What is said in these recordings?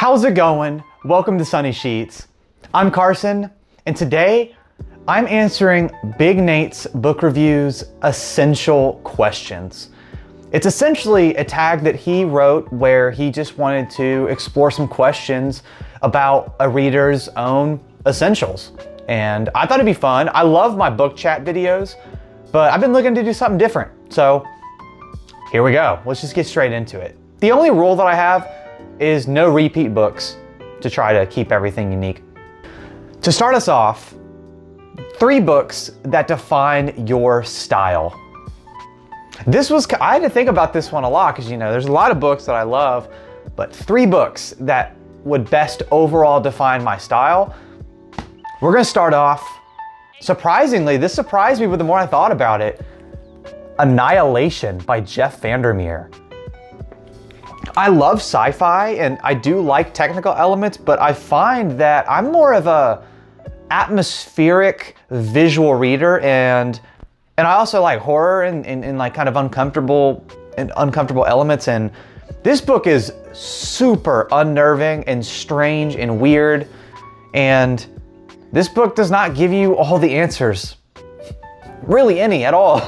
How's it going? Welcome to Sunny Sheets. I'm Carson, and today I'm answering Big Nate's Book Review's essential questions. It's essentially a tag that he wrote where he just wanted to explore some questions about a reader's own essentials. And I thought it'd be fun. I love my book chat videos, but I've been looking to do something different. So here we go. Let's just get straight into it. The only rule that I have is no repeat books to try to keep everything unique. To start us off, 3 books that define your style. I had to think about this one a lot because, there's a lot of books that I love, but 3 books that would best overall define my style. We're gonna start off, surprisingly, this surprised me, but the more I thought about it, Annihilation by Jeff Vandermeer. I love sci-fi and I do like technical elements, but I find that I'm more of a atmospheric visual reader, and I also like horror and like kind of uncomfortable elements, and this book is super unnerving and strange and weird, and this book does not give you all the answers, really any at all.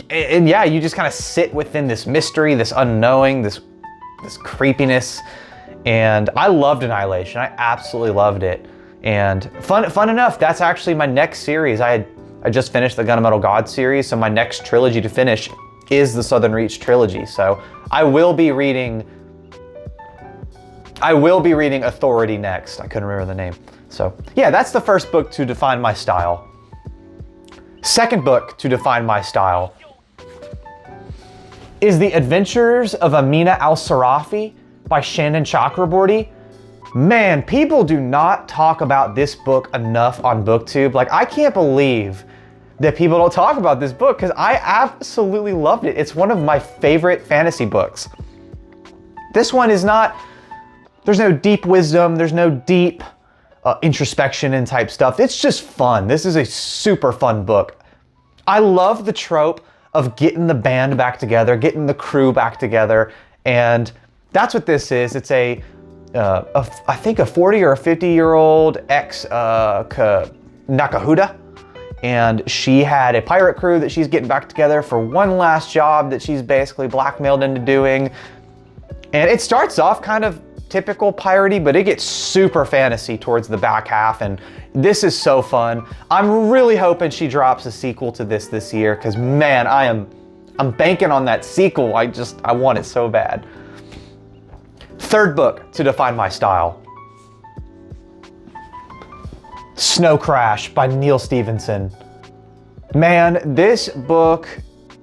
Yeah, you just kind of sit within this mystery, this unknowing, this creepiness. And I loved Annihilation. I absolutely loved it. And fun enough, that's actually my next series. I just finished the Gunmetal God series, so my next trilogy to finish is the Southern Reach trilogy. So I will be reading Authority next. I couldn't remember the name. So yeah, that's the first book to define my style. Second book to define my style is The Adventures of Amina Al-Sarafi by Shannon Chakraborty. Man, people do not talk about this book enough on BookTube. Like, I can't believe that people don't talk about this book because I absolutely loved it. It's one of my favorite fantasy books. This one is not, there's no deep wisdom, there's no deep introspection and type stuff. It's just fun. This is a super fun book. I love the trope of getting the band back together, getting the crew back together, and that's what this is. It's I think a 40 or a 50-year-old ex-Nakahuda, and she had a pirate crew that she's getting back together for one last job that she's basically blackmailed into doing. And it starts off kind of typical piratey, but it gets super fantasy towards the back half, and this is so fun. I'm really hoping she drops a sequel to this year, because man, I'm banking on that sequel. I want it so bad. Third book to define my style. Snow Crash by Neal Stephenson. Man, this book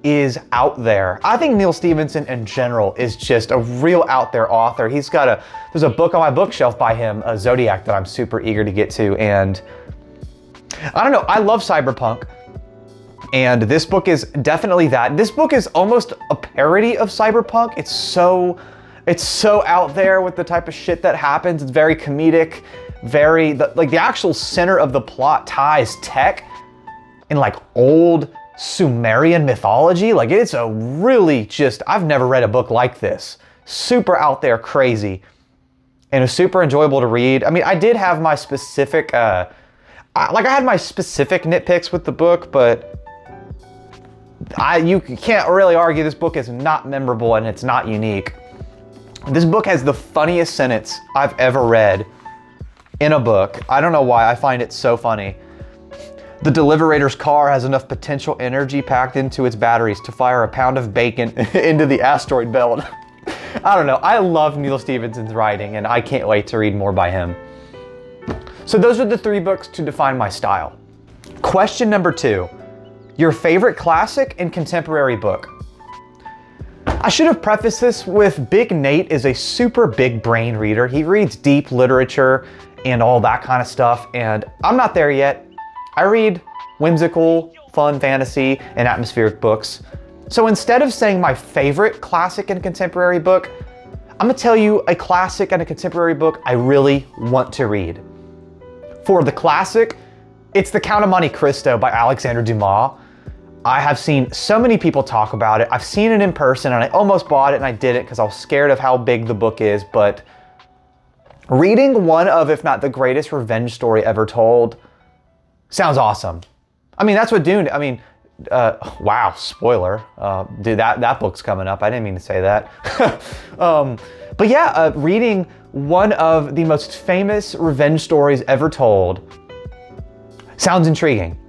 is out there. I think Neal Stephenson in general is just a real out there author. There's a book on my bookshelf by him, Zodiac, that I'm super eager to get to, and I don't know, I love cyberpunk, and this book is definitely that. This book is almost a parody of cyberpunk. It's so out there with the type of shit that happens. It's very comedic, the actual center of the plot ties tech and like old Sumerian mythology. Like, it's a really I've never read a book like this. Super out there, crazy, and it was super enjoyable to read. I mean, I did have my specific, I had my specific nitpicks with the book, but you can't really argue this book is not memorable and it's not unique. This book has the funniest sentence I've ever read in a book. I don't know why, I find it so funny. The Deliberator's car has enough potential energy packed into its batteries to fire a pound of bacon into the asteroid belt. I don't know. I love Neal Stephenson's writing, and I can't wait to read more by him. So those are the 3 books to define my style. Question number 2. Your favorite classic and contemporary book. I should have prefaced this with Big Nate is a super big brain reader. He reads deep literature and all that kind of stuff, and I'm not there yet. I read whimsical, fun fantasy and atmospheric books. So instead of saying my favorite classic and contemporary book, I'm gonna tell you a classic and a contemporary book I really want to read. For the classic, it's The Count of Monte Cristo by Alexandre Dumas. I have seen so many people talk about it. I've seen it in person and I almost bought it and I didn't because I was scared of how big the book is, but reading one of, if not the greatest revenge story ever told sounds awesome. I mean, that's what Dune, I mean, wow, spoiler. Dude, that book's coming up. I didn't mean to say that. But yeah, reading one of the most famous revenge stories ever told sounds intriguing.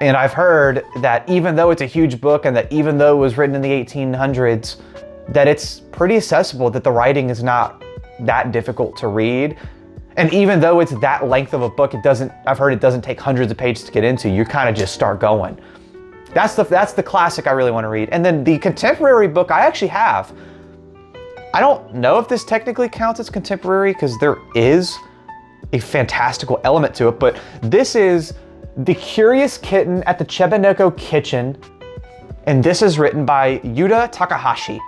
And I've heard that even though it's a huge book and that even though it was written in the 1800s, that it's pretty accessible, that the writing is not that difficult to read. And even though it's that length of a book, I've heard it doesn't take hundreds of pages to get into. You kind of just start going. That's the classic I really want to read. And then the contemporary book I actually have. I don't know if this technically counts as contemporary because there is a fantastical element to it, but this is The Curious Kitten at the Cheboneko Kitchen, and this is written by Yuta Takahashi.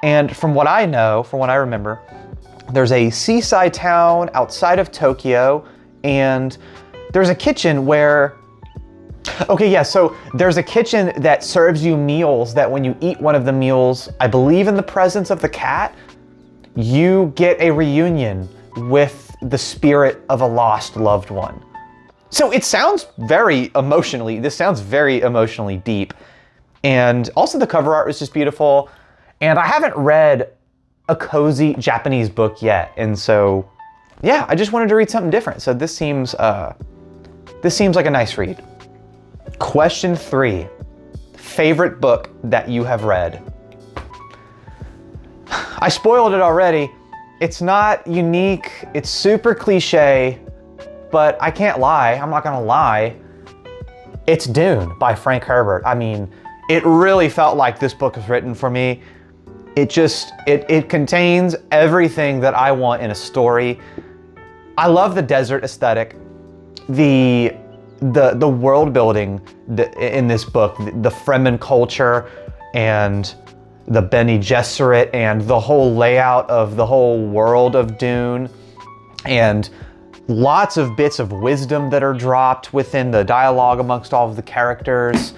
And from what I know, from what I remember, there's a seaside town outside of Tokyo, and there's a kitchen where, okay, yeah, so there's a kitchen that serves you meals that when you eat one of the meals, I believe in the presence of the cat, you get a reunion with the spirit of a lost loved one. So it sounds this sounds very emotionally deep. And also the cover art is just beautiful. And I haven't read a cozy Japanese book yet. And so, yeah, I just wanted to read something different. So this seems like a nice read. Question 3, favorite book that you have read? I spoiled it already. It's not unique, it's super cliche, but I can't lie, I'm not gonna lie. It's Dune by Frank Herbert. I mean, it really felt like this book was written for me. It contains everything that I want in a story. I love the desert aesthetic, the world building in this book, the Fremen culture and the Bene Gesserit and the whole layout of the whole world of Dune, and lots of bits of wisdom that are dropped within the dialogue amongst all of the characters.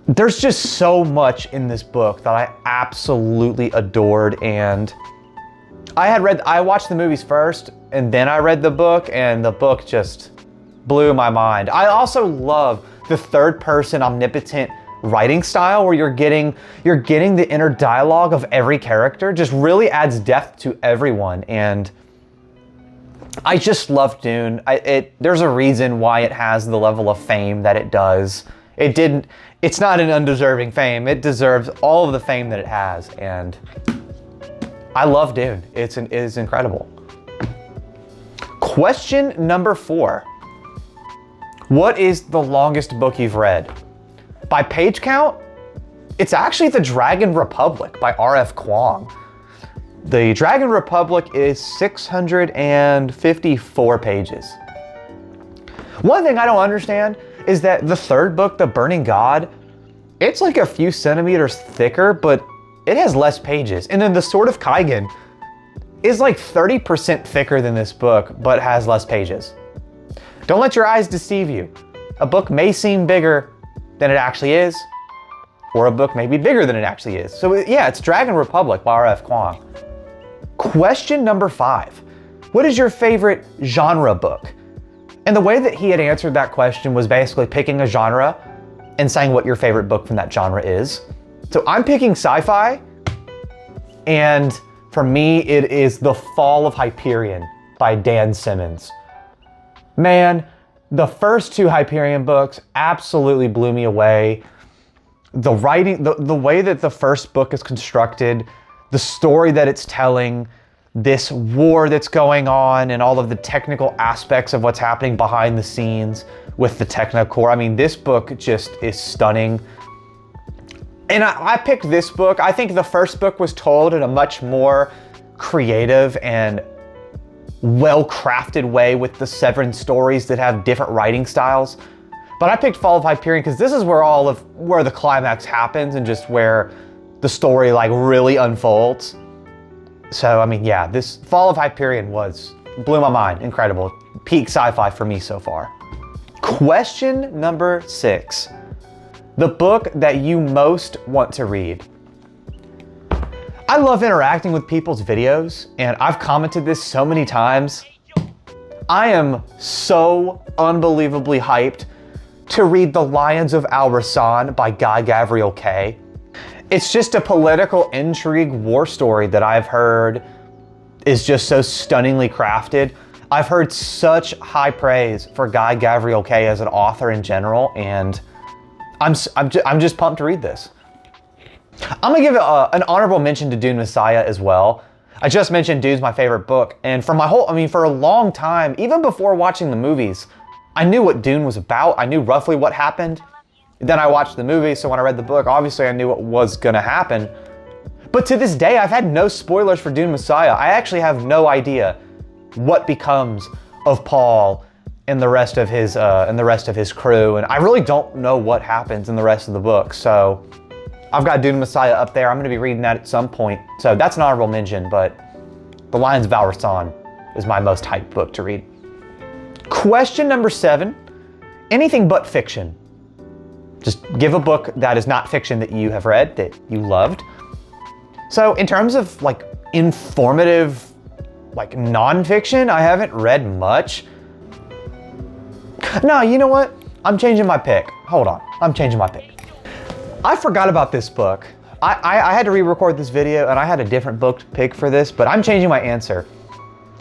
There's just so much in this book that I absolutely adored, and I watched the movies first and then I read the book, and the book just blew my mind. I also love the third person omnipotent writing style where you're getting the inner dialogue of every character. Just really adds depth to everyone, and I just love Dune. There's a reason why it has the level of fame that it does. It's not an undeserving fame. It deserves all of the fame that it has, and I love Dune. It is incredible. Question number 4. What is the longest book you've read? By page count, it's actually The Dragon Republic by R.F. Kuang. The Dragon Republic is 654 pages. One thing I don't understand is that the third book, The Burning God, it's like a few centimeters thicker, but it has less pages. And then The Sword of Kaigen is like 30% thicker than this book, but has less pages. Don't let your eyes deceive you. A book may seem bigger than it actually is, or a book may be bigger than it actually is. So yeah, it's Dragon Republic by R.F. Kuang. Question number 5. What is your favorite genre book? And the way that he had answered that question was basically picking a genre and saying what your favorite book from that genre is. So I'm picking sci-fi, and for me, it is The Fall of Hyperion by Dan Simmons. Man, the first 2 Hyperion books absolutely blew me away. The writing, the way that the first book is constructed, the story that it's telling, this war that's going on, and all of the technical aspects of what's happening behind the scenes with the Technocore. I mean, this book just is stunning. And I picked this book. I think the first book was told in a much more creative and well-crafted way with the 7 stories that have different writing styles. But I picked Fall of Hyperion because this is where the climax happens and just where the story like really unfolds. So I mean, yeah, this Fall of Hyperion blew my mind. Incredible. Peak sci-fi for me so far. Question number 6. The book that you most want to read. I love interacting with people's videos, and I've commented this so many times. I am so unbelievably hyped to read The Lions of Al Rassan by Guy Gavriel Kay. It's just a political intrigue war story that I've heard is just so stunningly crafted. I've heard such high praise for Guy Gavriel Kay as an author in general, and I'm just pumped to read this. I'm gonna give an honorable mention to Dune Messiah as well. I just mentioned Dune's my favorite book, and for a long time, even before watching the movies, I knew what Dune was about. I knew roughly what happened. Then I watched the movie, so when I read the book, obviously I knew what was gonna happen. But to this day, I've had no spoilers for Dune Messiah. I actually have no idea what becomes of Paul and the rest of his crew, and I really don't know what happens in the rest of the book. So I've got Dune Messiah up there. I'm gonna be reading that at some point. So that's an honorable mention, but The Lions of Al Rassan is my most hyped book to read. Question number 7, anything but fiction. Just give a book that is not fiction that you have read, that you loved. So in terms of like informative, like nonfiction, I haven't read much. No, you know what? I'm changing my pick. Hold on, I'm changing my pick. I forgot about this book. I had to re-record this video and I had a different book to pick for this, but I'm changing my answer.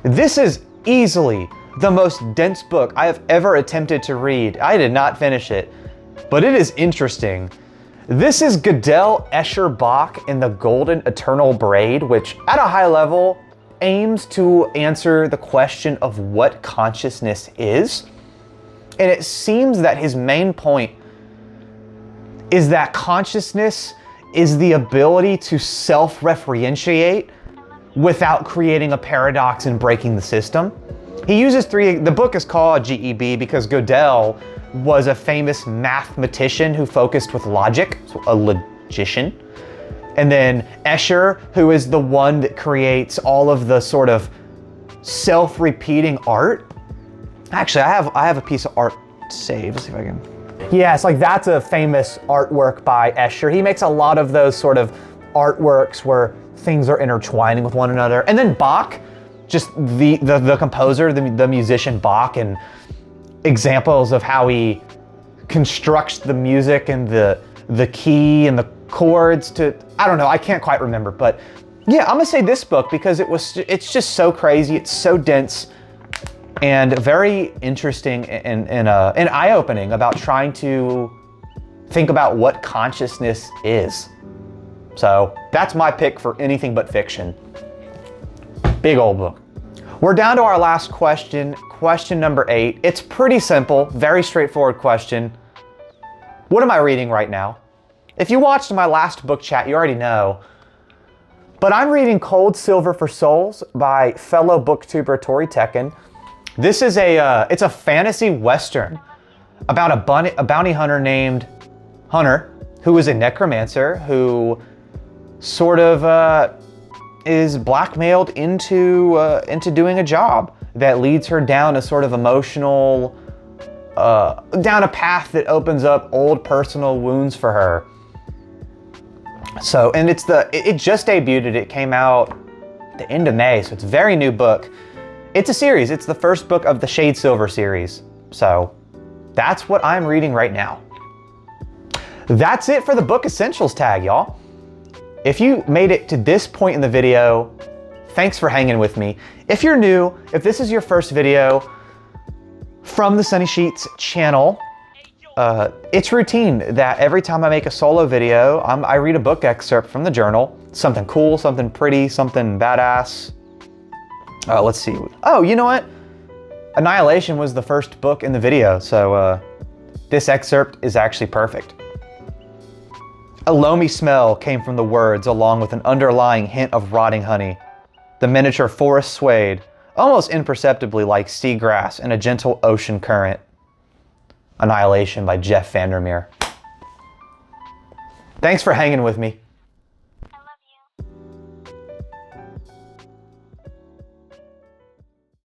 This is easily the most dense book I have ever attempted to read. I did not finish it, but it is interesting. This is Gödel, Escher, Bach in The Golden Eternal Braid, which at a high level aims to answer the question of what consciousness is. And it seems that his main point is that consciousness is the ability to self-referentiate without creating a paradox and breaking the system. He uses the book is called GEB because Gödel was a famous mathematician who focused with logic, so a logician. And then Escher, who is the one that creates all of the sort of self-repeating art. Actually, I have a piece of art saved. Let's see if I can. Yeah, it's like that's a famous artwork by Escher. He makes a lot of those sort of artworks where things are intertwining with one another. And then Bach, just the composer, the musician Bach, and examples of how he constructs the music and the key and the chords to, I don't know, I can't quite remember, but yeah, I'm gonna say this book because it's just so crazy, it's so dense, and very interesting and eye-opening about trying to think about what consciousness is. So that's my pick for anything but fiction. Big old book. We're down to our last question, question number 8. It's pretty simple, very straightforward question. What am I reading right now? If you watched my last book chat, you already know. But I'm reading Cold Silver for Souls by fellow booktuber Tori Tekken. This is it's a fantasy western about a bounty hunter named Hunter, who is a necromancer who sort of is blackmailed into doing a job that leads her down a sort of emotional, down a path that opens up old personal wounds for her. So, and it just debuted. It came out the end of May, so it's a very new book. It's a series. It's the first book of the Shade Silver series. So that's what I'm reading right now. That's it for the Book Essentials tag, y'all. If you made it to this point in the video, thanks for hanging with me. If you're new, if this is your first video from the Sunny Sheets channel, it's routine that every time I make a solo video, I read a book excerpt from the journal. Something cool, something pretty, something badass. Let's see. Oh, you know what? Annihilation was the first book in the video, so this excerpt is actually perfect. A loamy smell came from the words along with an underlying hint of rotting honey. The miniature forest swayed, almost imperceptibly like seagrass in a gentle ocean current. Annihilation by Jeff Vandermeer. Thanks for hanging with me.